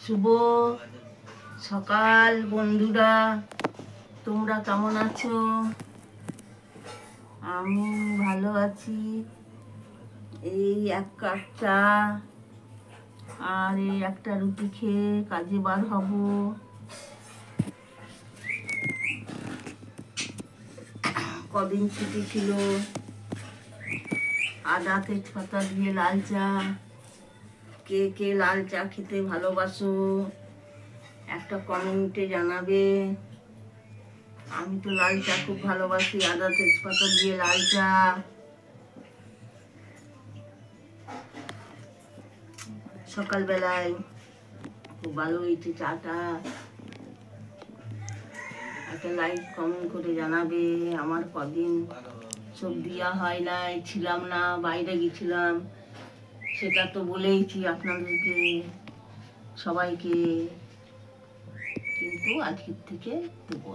শুভ সকাল বন্ধুরা, তোমরা কেমন আছো? আমি ভালো আছি। এই এক কাপ চা আর এই একটা রুটি খেয়ে কাজে বার হব। কদিন ছুটি ছিল। আদা তেজপাতা দিয়ে লাল চা। কে কে লাল চা খেতে ভালোবাসো একটা কমেন্টে জানাবে। আমি তো লাল চা খুব ভালোবাসি, আদা তেজপাতা দিয়ে লাল চা। সকালবেলায় খুব ভালো হয়েছে চাটা। একটা লাইক কমেন্ট করে জানাবে। আমার কদিন সব দেওয়া হয় নাই, ছিলাম না, বাইরে গেছিলাম, সেটা তো বলেইছি আপনাদেরকে সবাইকে, কিন্তু আজকের থেকে দেবো।